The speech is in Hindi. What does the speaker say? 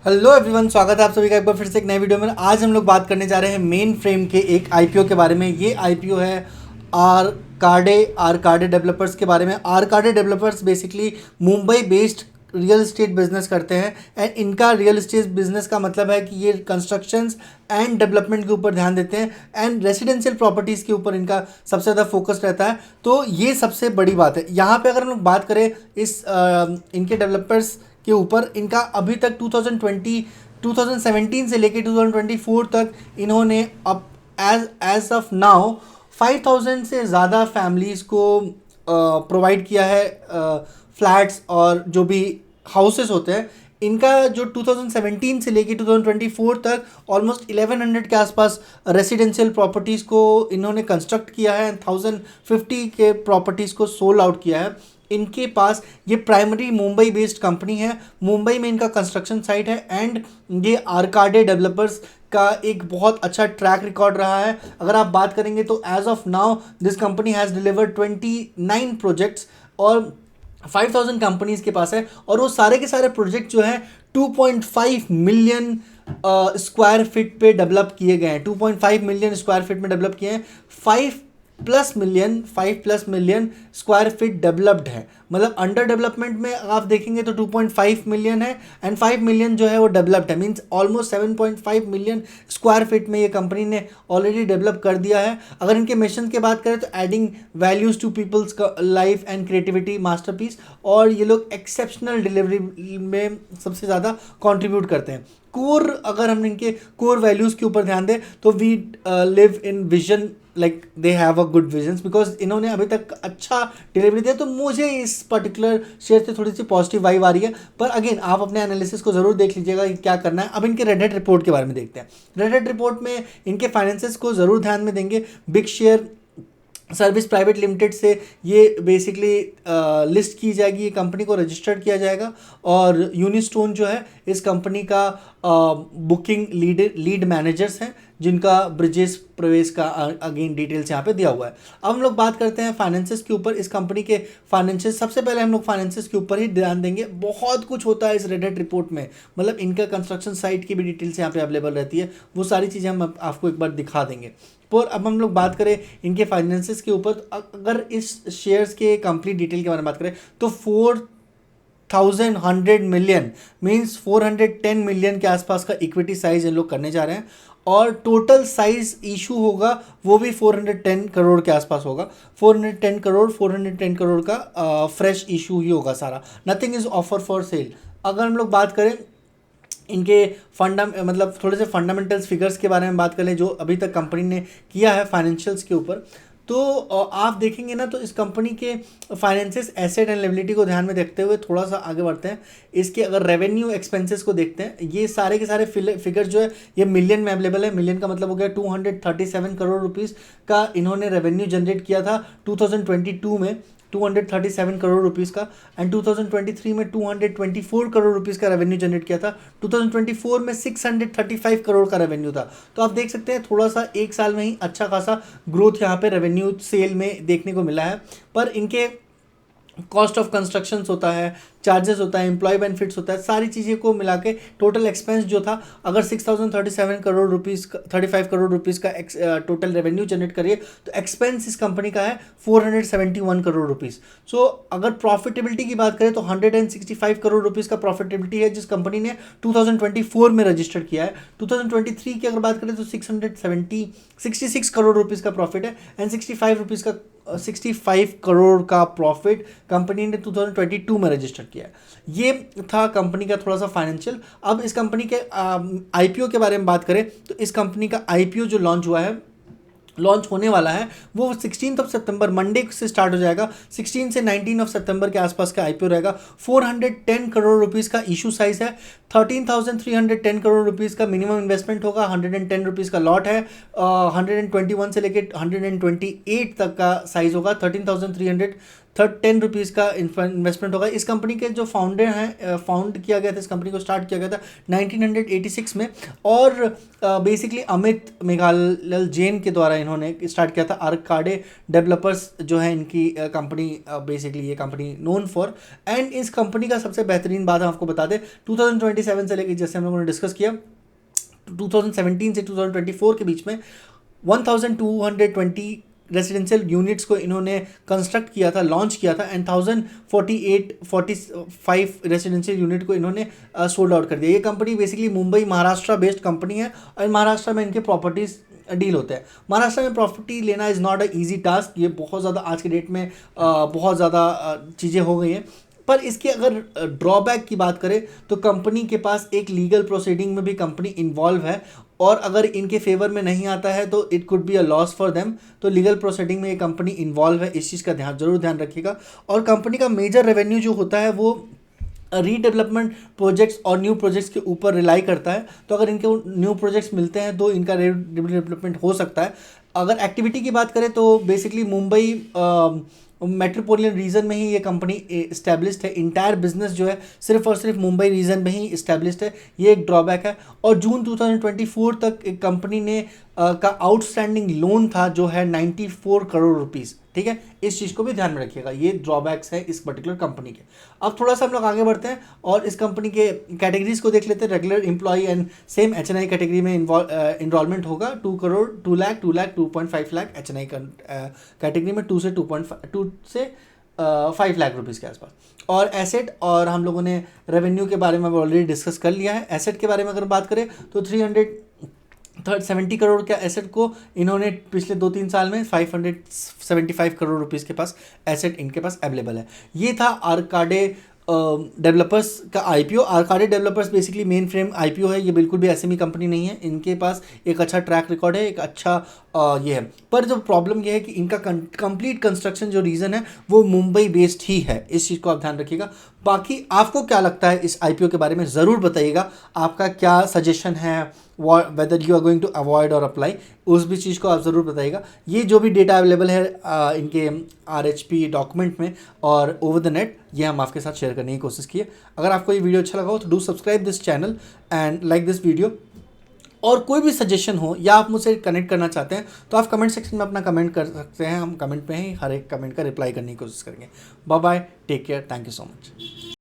हेलो एवरीवन, स्वागत है आप सभी का एक बार फिर से एक नए वीडियो में। आज हम लोग बात करने जा रहे हैं मेन फ्रेम के एक आईपीओ के बारे में। ये आईपीओ है आर कार्डे डेवलपर्स के बारे में। आर कार्डे developers basically Mumbai based real estate business करते हैं। एंड इनका रियल इस्टेट बिजनेस का मतलब है कि ये कंस्ट्रक्शंस एंड डेवलपमेंट के ऊपर ध्यान देते हैं एंड रेसिडेंशियल प्रॉपर्टीज़ के ऊपर इनका सबसे ज़्यादा फोकस रहता है। तो ये सबसे बड़ी बात है। यहाँ पे अगर हम लोग बात करें इस इनके डेवलपर्स के ऊपर, इनका अभी तक 2017 से लेके 2024 तक इन्होंने अब एज एज ऑफ नाउ 5000 से ज़्यादा फैमिलीज़ को प्रोवाइड किया है फ्लैट्स और जो भी हाउसेस होते हैं। इनका जो 2017 से लेके 2024 तक ऑलमोस्ट 1100 के आसपास रेसिडेंशियल प्रॉपर्टीज़ को इन्होंने कंस्ट्रक्ट किया है एंड 1050 के प्रॉपर्टीज़ को सोल्ड आउट किया है। इनके पास ये प्राइमरी मुंबई बेस्ड कंपनी है। मुंबई में इनका कंस्ट्रक्शन साइट है एंड ये आरकार्डे डेवलपर्स का एक बहुत अच्छा ट्रैक रिकॉर्ड रहा है। अगर आप बात करेंगे तो as of now this company has delivered 29 projects और 5000 कंपनीज के पास है। और वो सारे के सारे प्रोजेक्ट जो है 2.5 मिलियन स्क्वायर फीट पे डेवलप किए गए हैं। 2.5 मिलियन स्क्वायर फीट में डेवलप किए हैं। 5+ मिलियन स्क्वायर फीट डेवलप्ड है। मतलब अंडर डेवलपमेंट में आप देखेंगे तो 2.5 मिलियन है एंड 5 मिलियन जो है वो डेवलप्ड है। Means almost 7.5 million square feet में ये कंपनी ने ऑलरेडी डेवलप कर दिया है। अगर इनके मिशन की बात करें तो adding values to people's life and creativity masterpiece, और ये लोग एक्सेप्शनल डिलीवरी में सबसे ज़्यादा कंट्रीब्यूट करते हैं। कोर, अगर हम इनके कोर वैल्यूज़ के ऊपर ध्यान दें तो we live in vision, like they have a good visions, because इन्होंने अभी तक अच्छा डिलीवरी दिया। तो मुझे इस पर्टिकुलर शेयर से थोड़ी सी पॉजिटिव वाइब आ रही है। पर अगेन आप अपने एनालिसिस को ज़रूर देख लीजिएगा कि क्या करना है। अब इनके रेड हेड रिपोर्ट के बारे में देखते हैं। रेड हेड रिपोर्ट में इनके फाइनेंसेस को ज़रूर ध्यान में देंगे। Big share service private limited से ये बेसिकली लिस्ट की जाएगी, ये कंपनी को रजिस्टर्ड किया जाएगा। और यूनिस्टोन जो है इस कंपनी का बुकिंग लीड मैनेजर्स हैं, जिनका ब्रिजेश प्रवेश का अगेन डिटेल्स यहाँ पे दिया हुआ है। अब हम लोग बात करते हैं फाइनेंसेस के ऊपर। इस कंपनी के फाइनेंसेस, सबसे पहले हम लोग फाइनेंसेस के ऊपर ही ध्यान देंगे। बहुत कुछ होता है इस रेड हेड रिपोर्ट में, मतलब इनका कंस्ट्रक्शन साइट की भी डिटेल्स यहाँ पे अवेलेबल रहती है। वो सारी चीज़ें हम आपको एक बार दिखा देंगे। पर अब हम लोग बात करें इनके फाइनेंसेस के ऊपर, तो अगर इस शेयर्स के कंप्लीट डिटेल के बारे में बात करें तो 4,100 मिलियन मीन्स 410 मिलियन के आसपास का इक्विटी साइज इन लोग करने जा रहे हैं। और टोटल साइज इशू होगा वो भी 410 करोड़ के आसपास होगा। 410 करोड़ का फ्रेश इशू ही होगा सारा। Nothing is offer for sale. अगर हम लोग बात करें इनके मतलब थोड़े से फंडामेंटल्स फिगर्स के बारे में बात कर लें जो अभी तक कंपनी ने किया है फाइनेंशियल्स के ऊपर, तो आप देखेंगे ना तो इस कंपनी के फाइनेंसेस, एसेट एंड लायबिलिटी को ध्यान में देखते हुए थोड़ा सा आगे बढ़ते हैं। इसके अगर रेवेन्यू एक्सपेंसेस को देखते हैं, ये सारे के सारे फिगर्स जो है ये मिलियन में अवेलेबल है। मिलियन का मतलब हो गया 237 करोड़ रुपीज़ का इन्होंने रेवेन्यू जनरेट किया था 2022 में, 237 करोड़ रुपीज़ का। एंड 2023 में 224 करोड़ रुपीज़ का रेवेन्यू जनरेट किया था। 2024 में 635 करोड़ का रेवेन्यू था। तो आप देख सकते हैं थोड़ा सा एक साल में ही अच्छा खासा ग्रोथ यहाँ पे रेवेन्यू सेल में देखने को मिला है। पर इनके कॉस्ट ऑफ कंस्ट्रक्शन होता है, चार्जेस होता है, एम्प्लॉय बेनिफिट्स होता है, सारी चीज़ें को मिला के टोटल एक्सपेंस जो था, अगर 6037 करोड़ रुपीज़ 35 करोड़ रुपीज़ का टोटल रेवेन्यू जनरेट करिए तो एक्सपेंस इस कंपनी का है 471 करोड़ रुपीज़। सो अगर प्रॉफिटेबिलिटी की बात करें तो 165 करोड़ रुपीज़ का प्रॉफिटेबिलिटी है जिस कंपनी ने 2024 में रजिस्टर किया है। 2023 की अगर बात करें तो 66 करोड़ रुपीज़ का प्रॉफिट है एंड 65 करोड़ का प्रॉफिट कंपनी ने 2022 में रजिस्टर किया है। ये था कंपनी का थोड़ा सा फाइनेंशियल। अब इस कंपनी के आईपीओ के बारे में बात करें तो इस कंपनी का आईपीओ जो लॉन्च होने वाला है वो 16 सितंबर मंडे से स्टार्ट हो जाएगा। 16 से 19 सितंबर के आसपास का आईपीओ रहेगा। 410 करोड़ रुपीज़ का इशू साइज है। 13,310 करोड़ रुपीज़ का मिनिमम इन्वेस्टमेंट होगा। 110 रुपीज़ का लॉट है। 121 से लेकर 128 तक का साइज होगा। 13,300 10 रुपीज़ का इन्वेस्टमेंट होगा। इस कंपनी के जो फाउंडर हैं, फाउंड किया गया था, इस कंपनी को स्टार्ट किया गया था 1986 में, और बेसिकली अमित मेघालय जैन के द्वारा इन्होंने स्टार्ट किया था। आर्काडे डेवलपर्स जो है इनकी कंपनी, बेसिकली ये कंपनी नोन फॉर। एंड इस कंपनी का सबसे बेहतरीन बात हम आपको बता दें, 2027 से लेकर, जैसे हम लोगों ने डिस्कस किया, 2017 से 2024 के बीच में 1220 रेजिडेंशियल यूनिट्स को इन्होंने कंस्ट्रक्ट किया था, लॉन्च किया था, एंड 1045 रेजिडेंशियल यूनिट को इन्होंने सोल्ड आउट कर दिया। ये company basically Mumbai Maharashtra based company है, और महाराष्ट्र में इनके प्रॉपर्टीज़ डील होते हैं। महाराष्ट्र में प्रॉपर्टी लेना is not a easy task, ये बहुत ज़्यादा आज के डेट में बहुत ज़्यादा चीज़ें हो गई हैं। पर इसके अगर ड्रॉबैक की बात करें तो कंपनी के पास एक लीगल प्रोसीडिंग में भी कंपनी इन्वॉल्व है, और अगर इनके फेवर में नहीं आता है तो it could be a loss for them. तो लीगल प्रोसीडिंग में ये कंपनी इन्वॉल्व है, इस चीज़ का जरूर ध्यान रखिएगा। और कंपनी का मेजर रेवेन्यू जो होता है वो रीडेवलपमेंट प्रोजेक्ट्स और न्यू प्रोजेक्ट्स के ऊपर रिलाई करता है। तो अगर इनके न्यू प्रोजेक्ट्स मिलते हैं तो इनका रीडेवलपमेंट हो सकता है। अगर एक्टिविटी की बात करें तो बेसिकली मुंबई मेट्रोपोलिटन रीजन में ही ये कंपनी इस्टेब्लिश्ड है। इंटायर बिजनेस जो है सिर्फ और सिर्फ मुंबई रीजन में ही इस्टेब्लिश्ड है, ये एक ड्रॉबैक है। और जून 2024 तक एक कंपनी ने का आउटस्टैंडिंग लोन था जो है 94 करोड़ रुपीज़, ठीक है। इस चीज़ को भी ध्यान में रखिएगा, ये ड्रॉबैक्स है इस पर्टिकुलर कंपनी के। अब थोड़ा सा हम लोग आगे बढ़ते हैं और इस कंपनी के कैटेगरीज को देख लेते हैं। Regular employee and same HNI category में इनरोलमेंट होगा। 2 करोड़, 2 लाख, 2 लाख, 2.5 लाख HNI कैटेगरी में, 2 से 5 लाख रुपीज़ के आसपास। और एसेट, और हम लोगों ने रेवेन्यू के बारे में ऑलरेडी डिस्कस कर लिया है। एसेट के बारे में अगर बात करें तो 370 करोड़ के एसेट को इन्होंने पिछले 2-3 साल में 575 करोड़ रुपीस के पास एसेट इनके पास अवेलेबल है। ये था आर्काडे डेवलपर्स का IPO। Arcade developers basically mainframe IPO है, ये बिल्कुल भी SME कंपनी नहीं है। इनके पास एक अच्छा ट्रैक रिकॉर्ड है, एक अच्छा ये है। पर जो प्रॉब्लम ये है कि इनका कंप्लीट कंस्ट्रक्शन जो रीज़न है वो मुंबई बेस्ड ही है, इस चीज़ को आप ध्यान रखिएगा। बाकी आपको क्या लगता है इस IPO के बारे में ज़रूर बताइएगा, आपका क्या सजेशन है, whether you are going to avoid or apply, उस भी चीज़ को आप ज़रूर बताइएगा। ये जो भी डेटा अवेलेबल है इनके RHP डॉक्यूमेंट में और ओवर द नेट, ये हम आपके साथ शेयर करने की कोशिश किए। अगर आपको ये वीडियो अच्छा लगा हो तो do subscribe this channel and like this video. और कोई भी सजेशन हो या आप मुझसे कनेक्ट करना चाहते हैं तो आप कमेंट सेक्शन में अपना कमेंट कर सकते हैं। हम कमेंट में ही हर एक कमेंट का रिप्लाई करने की कोशिश करेंगे। Bye bye, take care, thank you so much.